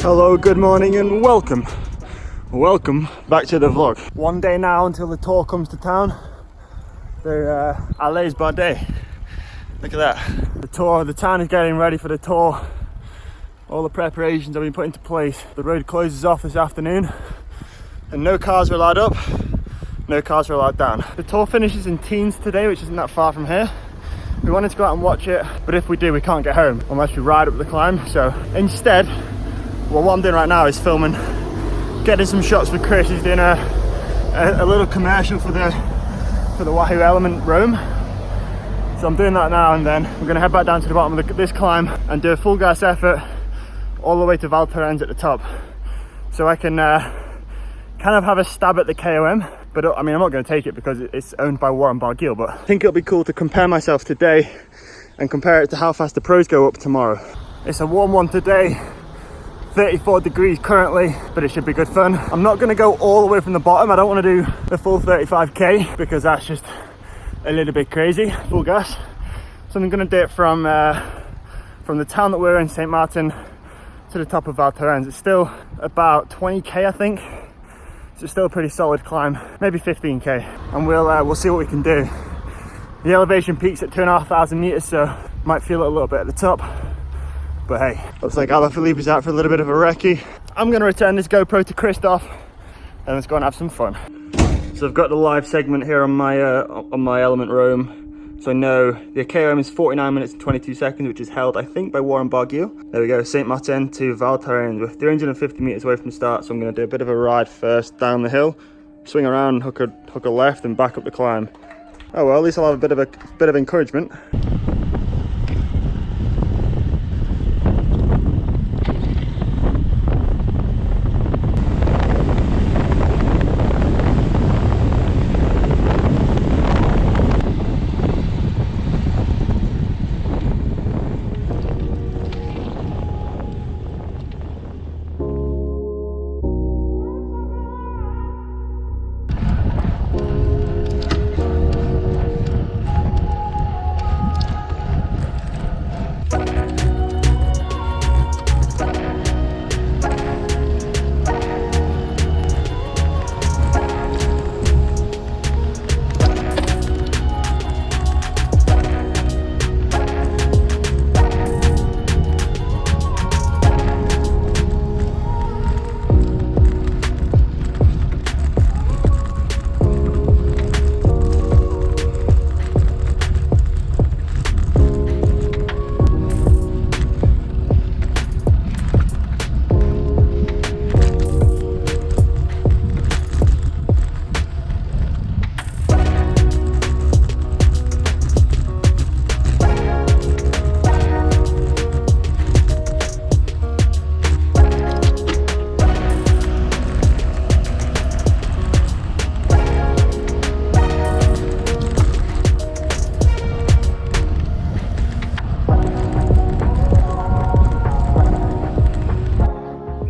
Hello, good morning and welcome back to the vlog. One day now until the tour comes to town. They're Allays by day. Look at that. The town is getting ready for the tour. All the preparations have been put into place. The road closes off this afternoon and no cars are allowed up, no cars are allowed down. The tour finishes in Teens today, which isn't that far from here. We wanted to go out and watch it, but if we do, we can't get home unless we ride up the climb. So instead, well, what I'm doing right now is filming, getting some shots for Chris. He's doing a little commercial for the Wahoo Element Roam. So I'm doing that now, and then we're going to head back down to the bottom of this climb and do a full gas effort all the way to Valtor at the top. So I can kind of have a stab at the KOM, but I mean, I'm not going to take it because it's owned by Warren Barguil, but I think it'll be cool to compare myself today and compare it to how fast the pros go up tomorrow. It's a warm one today. 34 degrees currently, but it should be good fun. I'm not going to go all the way from the bottom. I don't want to do the full 35k because that's just a little bit crazy, full gas. So I'm going to do it from the town that we're in, St. Martin, to the top of Valtor. It's still about 20k, I think. So it's still a pretty solid climb, maybe 15k, and we'll see what we can do. The elevation peaks at 2,500 meters, so might feel it a little bit at the top. But hey, looks like Alaphilippe's out for a little bit of a recce. I'm going to return this GoPro to Christoph and let's go and have some fun. So I've got the live segment here on my Element Roam. So I know the KOM is 49 minutes and 22 seconds, which is held, I think, by Warren Barguil. There we go, St. Martin to Valtor. We're 350 meters away from the start, so I'm going to do a bit of a ride first down the hill, swing around, hook a left, and back up the climb. Oh well, at least I'll have a bit of encouragement.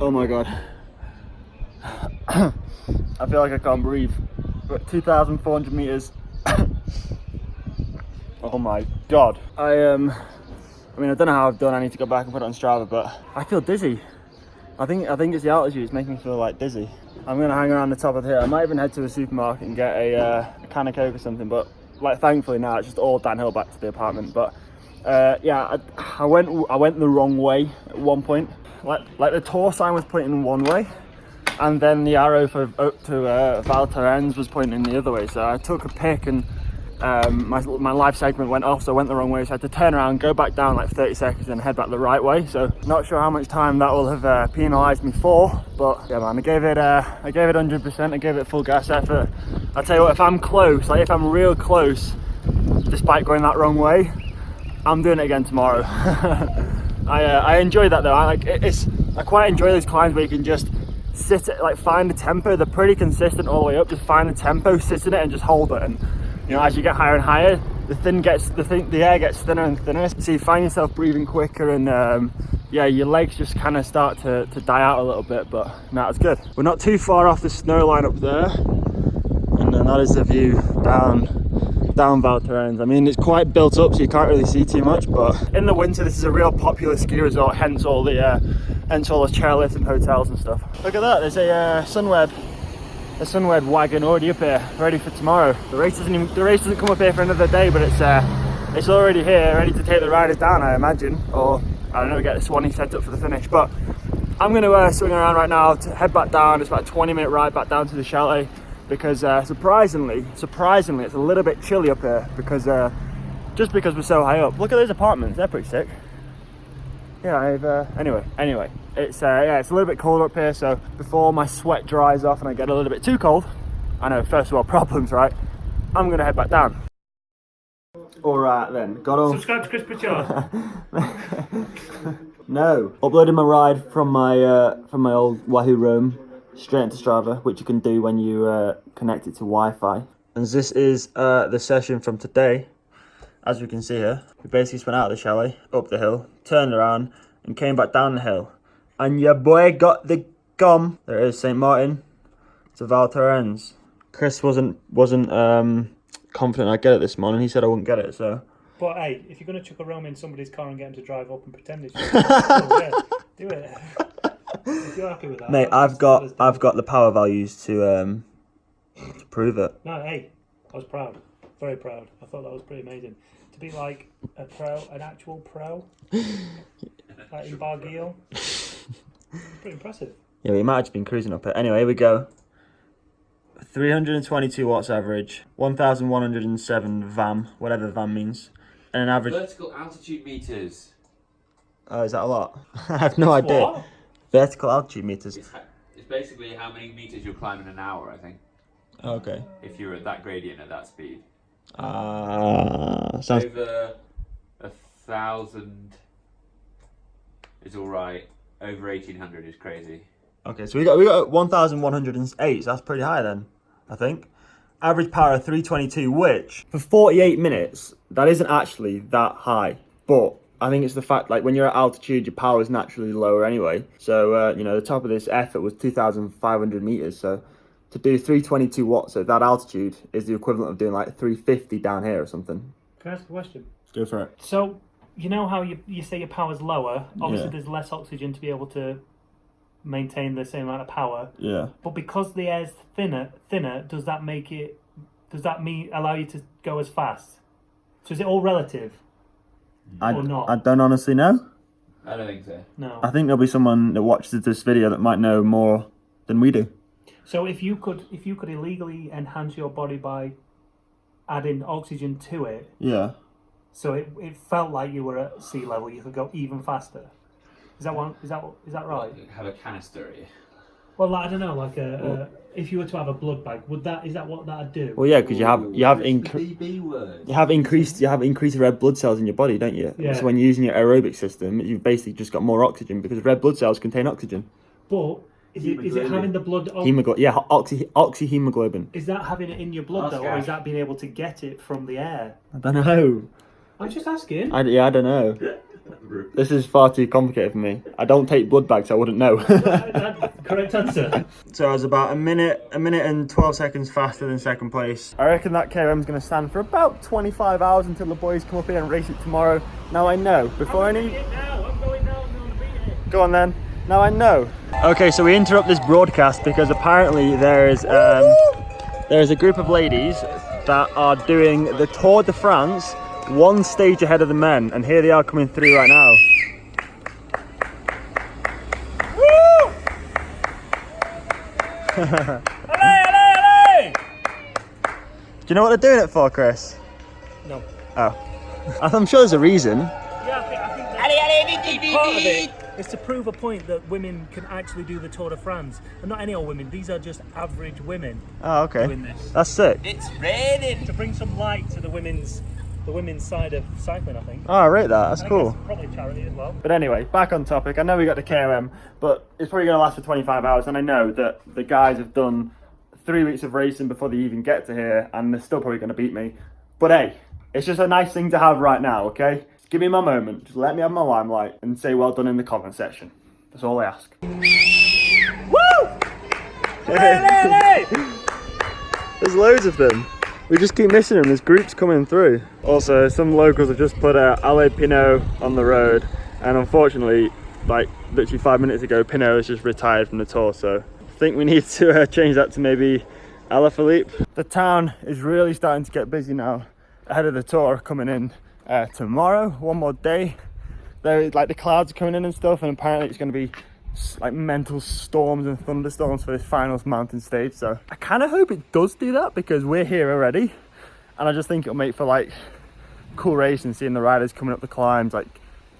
Oh my god. I feel like I can't breathe. We're at 2,400 meters. Oh my god. I mean, I don't know how I've done. I need to go back and put it on Strava, but I feel dizzy. I think it's the altitude. It's making me feel like dizzy. I'm gonna hang around the top of the hill. I might even head to a supermarket and get a can of Coke or something, but like thankfully now it's just all downhill back to the apartment. But yeah, I went the wrong way at one point. Like the tour sign was pointing one way, and then the arrow for up to Valtor was pointing the other way. So I took a pick, and my live segment went off, so I went the wrong way. So I had to turn around, go back down like 30 seconds, and head back the right way. So not sure how much time that will have penalised me for, but yeah, man, I gave it 100%. I gave it full gas effort. I tell you what, if I'm close, like if I'm real close, despite going that wrong way, I'm doing it again tomorrow. I enjoy that though. I quite enjoy these climbs where you can just sit it, like find the tempo. They're pretty consistent all the way up. Just find the tempo, sit in it, and just hold it. And you know, as you get higher and higher, the air gets thinner and thinner. So you find yourself breathing quicker, and yeah, your legs just kind of start to die out a little bit. But no, it's good. We're not too far off the snow line up there, and then that is the view down Valtor. I mean, it's quite built up, so you can't really see too much, but in the winter this is a real popular ski resort, hence all the hence all the chairlifts and hotels and stuff. Look at that, there's a Sunweb wagon already up here, ready for tomorrow. The race doesn't come up here for another day, but it's already here, ready to take the riders down, I imagine, or I don't know, get the Swanee set up for the finish. But I'm going to swing around right now to head back down. It's about a 20-minute ride back down to the chalet because surprisingly, it's a little bit chilly up here because just because we're so high up. Look at those apartments; they're pretty sick. Yeah, anyway, it's it's a little bit colder up here. So before my sweat dries off and I get a little bit too cold, I know first world problems, right? I'm going to head back down. All right then, got on. Subscribe to Chris Pritchard. No, uploaded my ride from my old Wahoo roam straight into Strava, which you can do when you connect it to Wi-Fi. And this is the session from today. As we can see here, we basically spent out of the chalet, up the hill, turned around, and came back down the hill. And your boy got the gum. There is St. Martin to Thorens. Chris wasn't confident I'd get it this morning. He said I wouldn't get it, so. But hey, if you're going to chuck a roam in somebody's car and get him to drive up and pretend it's yours, do it. If you're happy with that. Mate, I've got the power values to prove it. No, hey, I was proud. Very proud. I thought that was pretty amazing. To be like a pro, an actual pro, like in Barguil. Pretty impressive. Yeah, we might have just been cruising up it. Anyway, here we go. 322 watts average, 1,107 VAM, whatever VAM means, and an average. Vertical altitude meters. Oh, is that a lot? I have no idea. What? Vertical altitude meters. It's basically how many meters you'll climb in an hour, I think. Okay. If you're at that gradient at that speed. Sounds. Over 1,000 is all right. Over 1,800 is crazy. Okay, so we got 1,108. So that's pretty high then, I think. Average power of 322, which for 48 minutes that isn't actually that high, but I think it's the fact like when you're at altitude, your power is naturally lower anyway. So you know, the top of this effort was 2,500 meters. So to do 322 watts at that altitude is the equivalent of doing like 350 down here or something. Can I ask a question? Go for it. So, you know how you say your power's lower? Obviously, Yeah. there's less oxygen to be able to maintain the same amount of power. Yeah. But because the air's thinner, does that allow you to go as fast? So is it all relative? Or not? I don't honestly know. I don't think so. No. I think there'll be someone that watches this video that might know more than we do. So if you could illegally enhance your body by adding oxygen to it, Yeah. so it felt like you were at sea level, you could go even faster. Is that right? Have a canister. Well, like, I don't know, like if you were to have a blood bag, is that what that'd do? Well, yeah, because you have BB word. you have increased red blood cells in your body, don't you? Yeah. So when you're using your aerobic system, you've basically just got more oxygen because red blood cells contain oxygen. But is it having the blood? Oxyhemoglobin. Is that having it in your blood though, or is that being able to get it from the air? I don't know. I'm just asking. I don't know. This is far too complicated for me. I don't take blood bags, so I wouldn't know. Correct answer. So I was about a minute and 12 seconds faster than second place. I reckon that KOM's going to stand for about 25 hours until the boys come up here and race it tomorrow. Now I know. Before any... I'm going now. I'm going to beat it. Go on then. Now I know. Okay, so we interrupt this broadcast because apparently there's a group of ladies that are doing the Tour de France one stage ahead of the men, and here they are coming through right now. Woo! Allez! Do you know what they're doing it for, Chris? No. Oh. I'm sure there's a reason. Yeah, I think part of it is to prove a point that women can actually do the Tour de France. And not any old women, these are just average women Oh, okay. doing this. That's sick. It's raining. To bring some light to the women's side of cycling, I think. Oh, I rate that. That's I think cool. it's probably charity as well. But anyway, back on topic. I know we got the KOM, but it's probably going to last for 25 hours. And I know that the guys have done 3 weeks of racing before they even get to here, and they're still probably going to beat me. But hey, it's just a nice thing to have right now, okay? Give me my moment. Just let me have my limelight and say well done in the comment section. That's all I ask. Woo! There's loads of them. We just keep missing them. There's groups coming through. Also, some locals have just put a Ale Pinot on the road, and unfortunately, like literally 5 minutes ago, Pinot has just retired from the tour, so I think we need to change that to maybe Alaphilippe. The town is really starting to get busy now ahead of the tour coming in tomorrow. One more day. There, like, the clouds are coming in and stuff, and apparently it's going to be like mental storms and thunderstorms for this finals mountain stage. So I kind of hope it does do that, because we're here already, and I just think it'll make for like cool racing, seeing the riders coming up the climbs, like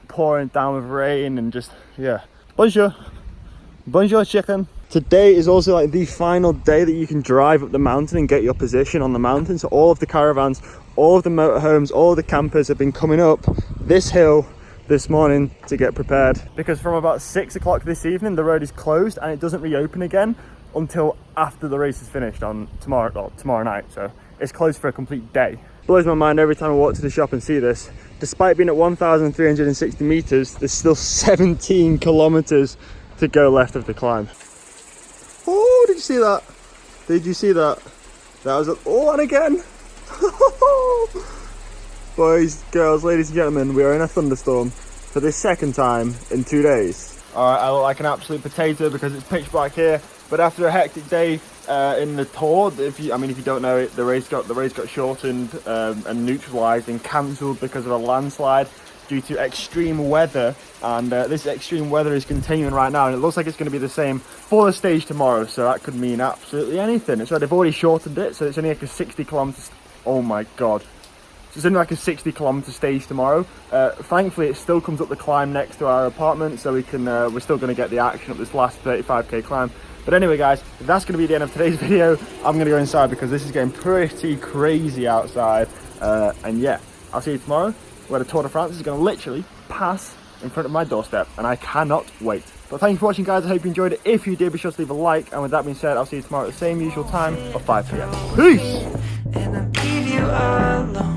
pouring down with rain, and just, yeah. Bonjour chicken. Today is also like the final day that you can drive up the mountain and get your position on the mountain. So all of the caravans, all of the motorhomes, all of the campers have been coming up this hill this morning to get prepared, because from about 6 o'clock this evening the road is closed and it doesn't reopen again until after the race is finished on tomorrow night. So it's closed for a complete day. Blows my mind every time I walk to the shop and see this. Despite being at 1,360 meters, there's still 17 kilometers to go left of the climb. Oh, did you see that? Did you see that? That was oh, and again. Boys, girls, ladies and gentlemen, we are in a thunderstorm for the second time in 2 days. All right, I look like an absolute potato because it's pitch black here. But after a hectic day in the Tour, if you don't know it, the race got shortened and neutralised and cancelled because of a landslide due to extreme weather. And this extreme weather is continuing right now, and it looks like it's going to be the same for the stage tomorrow. So that could mean absolutely anything. So they've already shortened it, so it's only like a 60 kilometres. Oh my god. So it's only like a 60 kilometre stage tomorrow. Thankfully, it still comes up the climb next to our apartment, so we can. We're still going to get the action up this last 35k climb. But anyway, guys, that's going to be the end of today's video. I'm going to go inside because this is getting pretty crazy outside. And yeah, I'll see you tomorrow, where the Tour de France is going to literally pass in front of my doorstep, and I cannot wait. But thank you for watching, guys. I hope you enjoyed it. If you did, be sure to leave a like. And with that being said, I'll see you tomorrow at the same usual time of 5 p.m. Peace. And I'll leave you alone.